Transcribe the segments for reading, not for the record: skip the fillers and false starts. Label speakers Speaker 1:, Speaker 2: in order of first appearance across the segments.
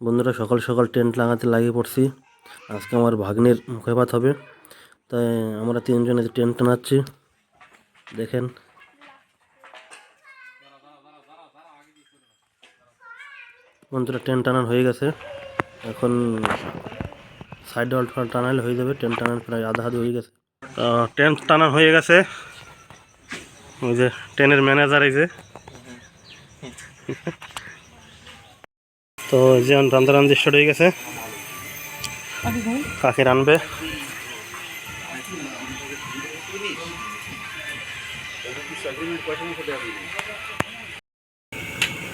Speaker 1: বন্ধুরা, সকাল সকাল টেন্ট লাগাতে লাগিয়ে পড়ছি। আজকে আমার ভাগ্নের মুখে ভাত হবে, তাই আমরা তিনজনে টেন্ট টানাচ্ছি। দেখেন, বন্ধুরা টেন্ট টানানো হয়ে গেছে। এখন সাইড ওয়াল টানালে হয়ে যাবে। টেন্ট টানানো প্রায় আধা আধি হয়ে গেছে। টেন্ট টানানো হয়ে গেছে। ওই যে টেনের ম্যানেজার এই যে তো যে রান্ধারান্ধি স্টার্ট হয়ে গেছে। কাকে রানবে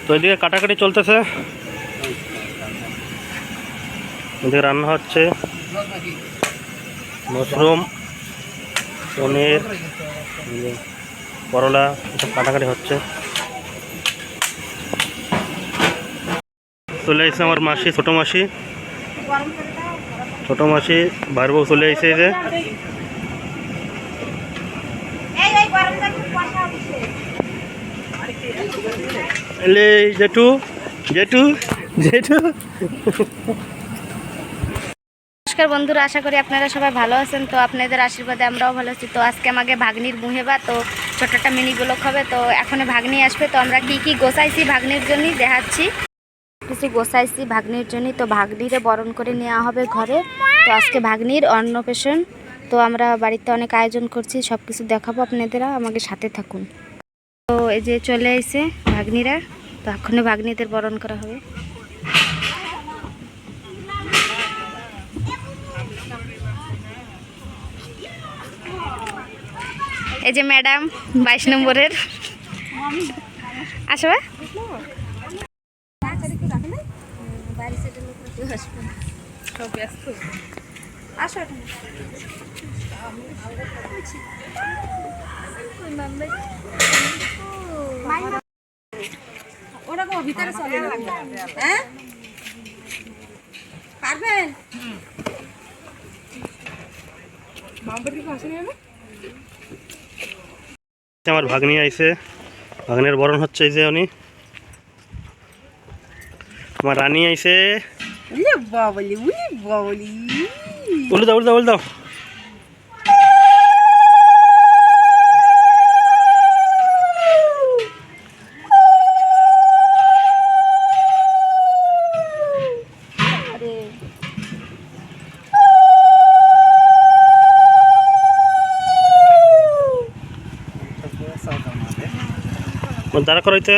Speaker 1: তো এদিকে কাটাকাটি চলতেছে, এদিকে রান্না হচ্ছে মাশরুম, পনির, করলা, এসব কাটাকাটি হচ্ছে। চলে আসছে আমার মাসি, ছোট মাসি ভাইয়ের বউ চলে আসছে। এই যে জেঠু জেঠু জেঠু।
Speaker 2: নমস্কার বন্ধুরা, আশা করি আপনারা সবাই ভালো আছেন। তো আপনাদের আশীর্বাদে আমরাও ভালো আছি। তো আজকে আমাকে ভাগ্নির মুহেবা, তো ছোট একটা মিনি ব্লগ হবে। তো এখন ভাগ্নি আসবে, তো আমরা কি কি গোছাইছি ভাগ্নির জন্যই দেখাচ্ছি। কিছু গোছাইছি ভাগ্নির জন্য। তো ভাগ্নিরে বরণ করে নেওয়া হবে ঘরে। তো আজকে ভাগ্নির অন্নপ্রাশন, তো আমরা বাড়িতে অনেক আয়োজন করছি, সব কিছু দেখাবো আপনাদেরা, আমাকে সাথে থাকুন। তো এই যে চলে এসে ভাগ্নিরা, তো এখনো ভাগ্নিদের বরণ করা হবে। এই যে ম্যাডাম 22 নম্বরের আসবে।
Speaker 3: ভিতরে চলে হ্যাঁ পারবেন।
Speaker 1: আমার ভাগ্নি আইছে, ভাগ্নের বরণ হচ্ছে। এই যে উনি আমার রানী আইছে। উল্টে দাও, উল্টে দাও, উল্টে দাও। দাঁড়া করাইতে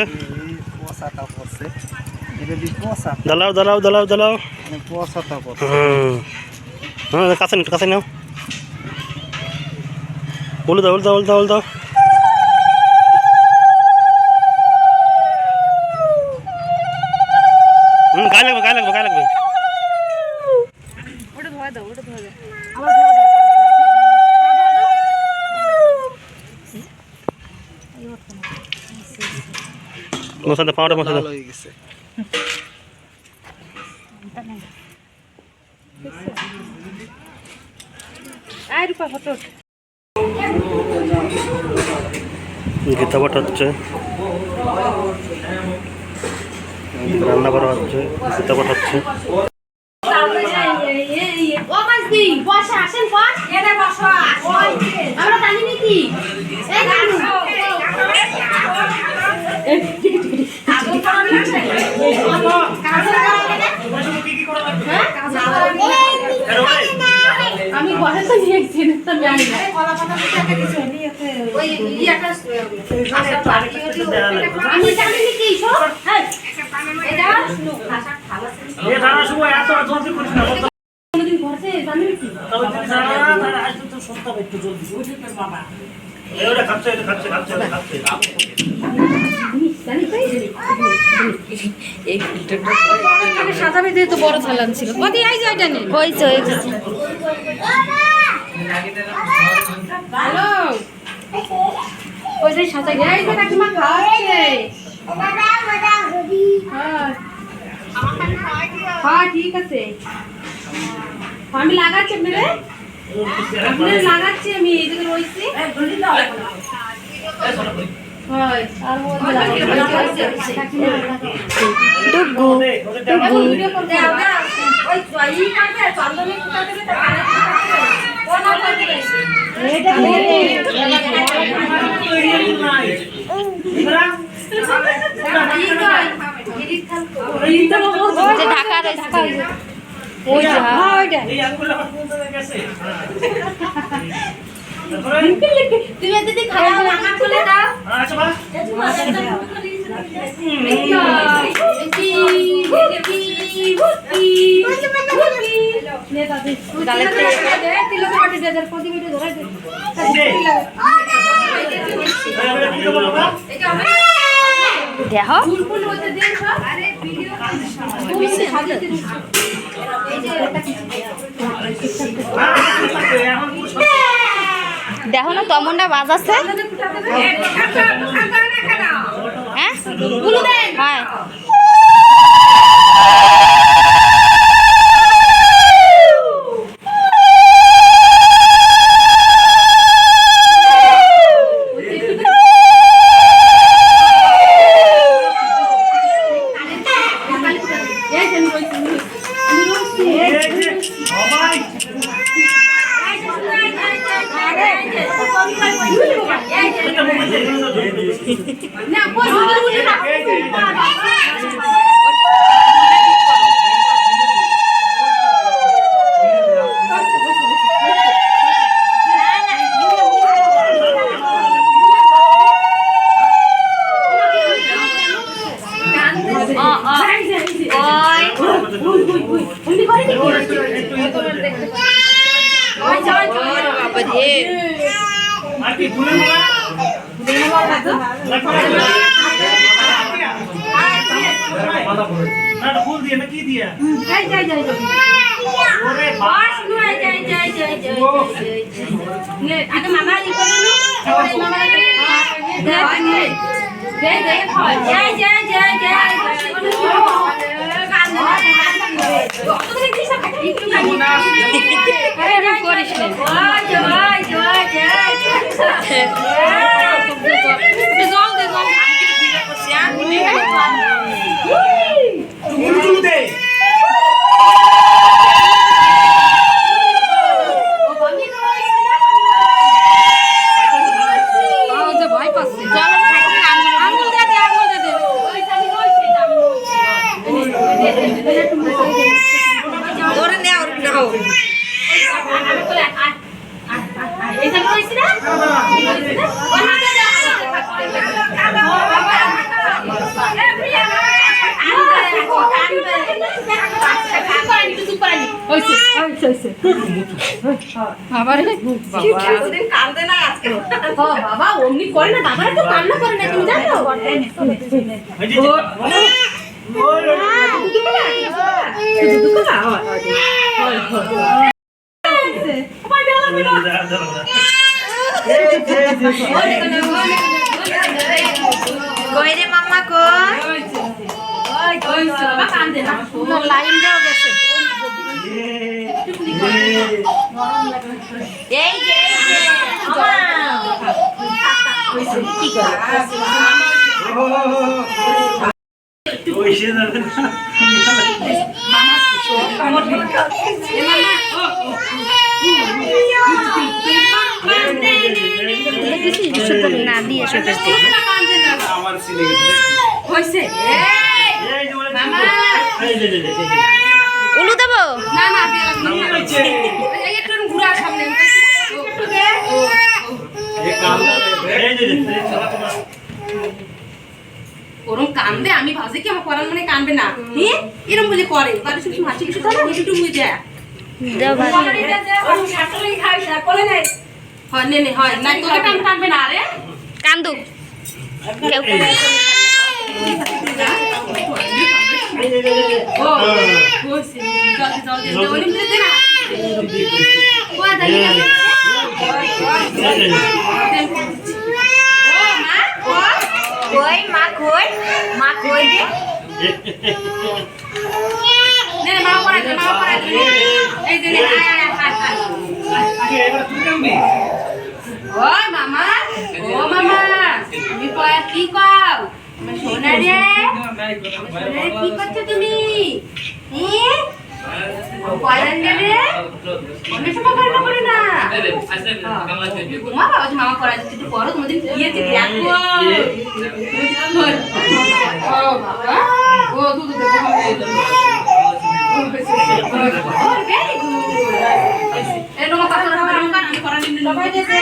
Speaker 1: দালাও দালাও দালাও দালাও। হ্যাঁ, কাছে কাছে নাও। উল্টে দাও, উল্টে দাও, উল্টে দাও, উল্টে দাও। গায়ে লাগবে, গায়ে লাগবে, গায়ে লাগবে। মশাতে পাউডার মশা হয়ে গেছে। গীতা পাঠ হচ্ছে, রান্না করা হচ্ছে, গীতা পাঠ হচ্ছে।
Speaker 3: আমি ঘরে তো নিয়েছি আমি জানি কি সাদা বেঁধে তো বড় চালান ছিল। কত আইছে এটা নেই হইছে ভালো ওই যে সাদা গাই তো নাকি মা খাওয়াচ্ছে। হ্যাঁ ঠিক আছে, আমি লাগাচ্ছি আপনারা লাগাচ্ছি। আমি এই জায়গায় রয়েছি।
Speaker 2: ডুগু ঢাকা ওই তুমি দিদি খাওয়া মামা খুলে দাও দেখো দেখো না তমনটা বাজাচ্ছে হ্যাঁ হয়
Speaker 1: फूल दिया ना की दिया
Speaker 3: বাবা অমনি করে না বাবারা তো কান্না করে না তুমি জানো
Speaker 2: কই রে মাম্মা কই
Speaker 3: কান্দে না
Speaker 2: লাইন দেও গেছে এই যে কি করে না দিয়ে উলু দেবো
Speaker 3: ওরম কান্দে আমি ভাবছি কি আমার পড়ার মানে কান্দবে না এরম বলে করে বাড়ি শুধু হাসি কিছু থাকে একটু মুই দেয় হয় নে হয় না তোকে কান্দবে না রে
Speaker 2: কান্দু কেউ
Speaker 3: ও জলদি ওরম দে না ও দাঁড়িয়ে আছে
Speaker 2: কই মা কই দে
Speaker 3: নে মা পড়া এই যে আয়
Speaker 1: এবার তুই কামবি
Speaker 3: ও মামা তুমি কয়া কি কও সোনা রে কি করছো তুমি কয়লেন রে অনেক সময় করতে পারি না মা বাবা মামা করা যাচ্ছে একটু পড়ো তোমাদের গিয়েছে দেখো ও বাবা ও দুধ দেবো ভেরি গুড এই রকম পাতলা রকম আমি করা নিন সবাই দিয়েছে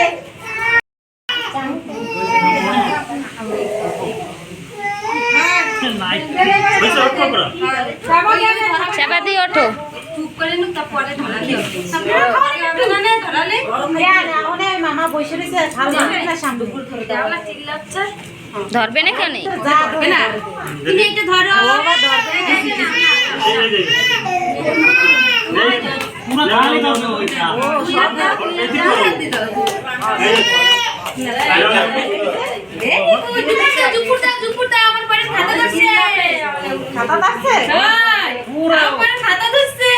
Speaker 2: চাপাতি ওঠো
Speaker 3: চুপ করে নুক তারপরে ধরালে আপনারা খাওয়ার একটু না ধরালে
Speaker 4: মামা বসে রয়েছে সামনে
Speaker 3: দেওয়ালা চিল্লাচ্ছে
Speaker 2: ধরবে না কেন
Speaker 3: ধরবে না তুমি এটা ধরো আমার পারে খাতা ধরছে
Speaker 4: খাতা লাগছে
Speaker 3: আমার পারে খাতা ধরছে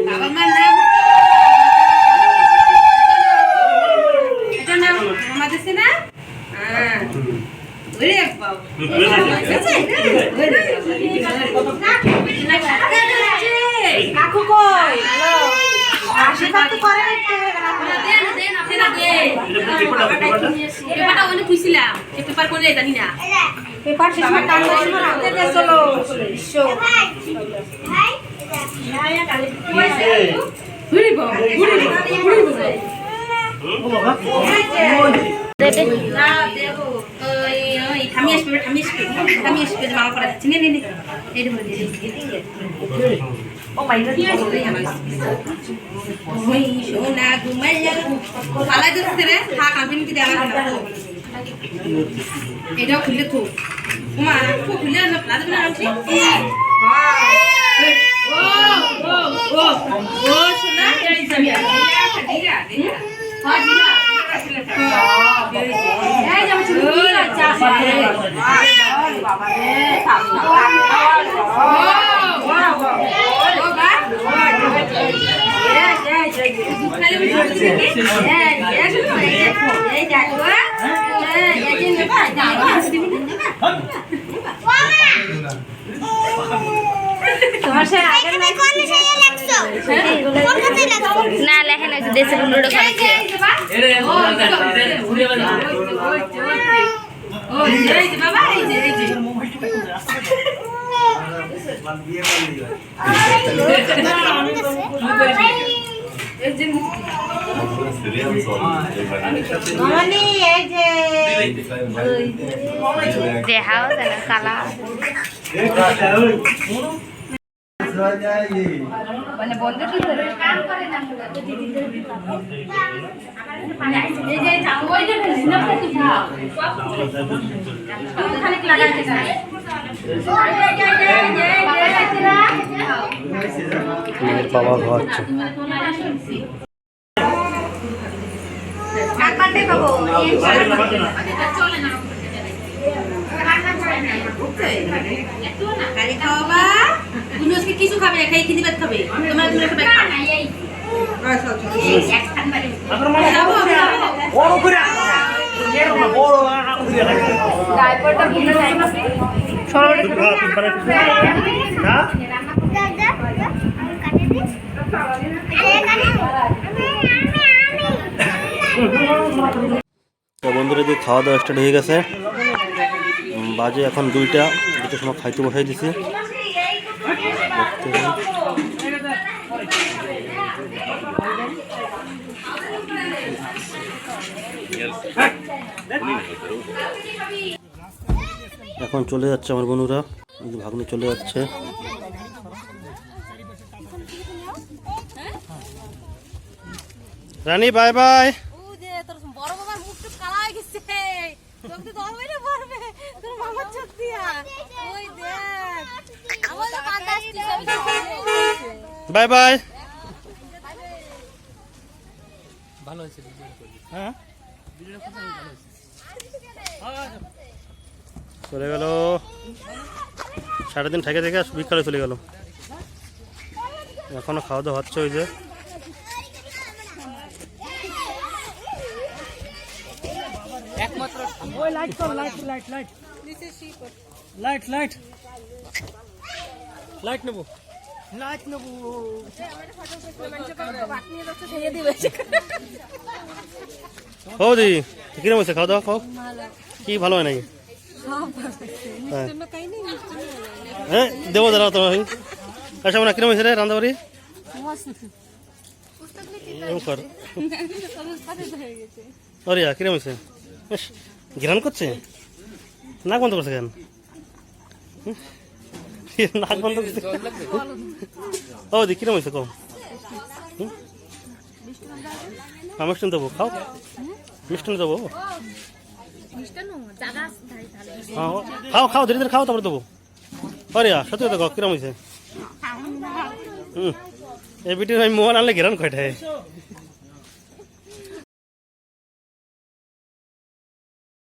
Speaker 3: বাবা মার নাম এটা নাম আমাদের সে না ওরে বাবা
Speaker 4: কাকু কই আশীর্বাদ তো করে
Speaker 3: পেপারটা ওখানে খুঁজছিলাম পেপার করে জানি না
Speaker 4: পেপার শেষ সময় কান ধরে সময় রাখতে দে চলো শো
Speaker 3: ঘুরি বাবা ঘুরি বাবা না দেবো ওই থামি আসবে মামা করা যাচ্ছে নে এই ধরে দে
Speaker 4: ও মাইনা
Speaker 3: ওই সোনা ঘুমাইয়া পালাই যাচ্ছে রে থাক আমি কি দেওয়া এটাও খুলে তো মা খুলে না প্লাজো না আনছি ও ও ও ও সোনা এই যাবি দিরা হ্যাঁ দিরা এই যাবো তুমি আচ্ছা বাবা রে থাক ও বা
Speaker 2: না লেখেন ওই যে দেশের উল্টো করেছে
Speaker 4: মামানি এই যে
Speaker 2: দেখাও জানো কালা মানে বন্ধু কি করে কাম করে না এই যে ওই যে সিনেমা কি খাও খালি লাগাতে চাই
Speaker 1: বাবা খাওয়াচ্ছে
Speaker 2: কাটতে পাবো চলে না
Speaker 3: গাড়ি খাওয়াবা তুমি আজকে কিছু খাবে না খাই খিদি ভাত খাবে তোমরা তোমরা সবাই খাও যাবো
Speaker 2: ডাইপারটা ভিজে যায়
Speaker 1: তো বন্ধুরা যে খাওয়া দাওয়া স্টার্ট হয়ে গেছে বাজে এখন দুইটার সময় খাইতে বসাই দিছি এখন চলে যাচ্ছে আমার বন্ধুরা ভাগ্নি চলে যাচ্ছে রানী বাই বাই
Speaker 4: বড় বাবার মুখটা কালা হয়ে গেছে চোখ দিয়ে দল বেরিয়ে পড়বে তোর মামার চোখ দিয়া ওই দেখ আমাদের কাঁদা আসছে
Speaker 1: বাই বাই
Speaker 5: ভালো হয়েছে ভিডিওটা করবি
Speaker 1: হ্যাঁ
Speaker 5: ভিডিওটা খুব ভালো হয়েছে
Speaker 1: চলে গেল, সারাদিন থেকে থেকে বিকালে চলে গেল। এখনো খাওয়া দাওয়া হচ্ছে। ওই যে
Speaker 5: লাইট নেবো।
Speaker 1: ও দি কিরম হয়েছে খাওয়া দাওয়া? খাও, কি ভালো হয় নাকি? হ্যাঁ হ্যাঁ দেবো দাঁড়াও তোমার। আচ্ছা না কিরম হয়েছে রে রান্নাবাড়ি? এরকম কর। অরিয়া কিরম হয়েছে? ঘিরান করছে, নাক বন্ধ করছে কেন? নাক বন্ধ করছে। ও দি কিরম হয়েছে কম? মিষ্টান দেবো, খাও মিষ্টান দেবো। খাও খাও ধীরে ধীরে খাও, তারপরে দেবো। অরিয়া সত্যি কথা কিরম হয়েছে? এই ভিডিও আমি মোবাইল আনলে ঘেরান কয়টায়?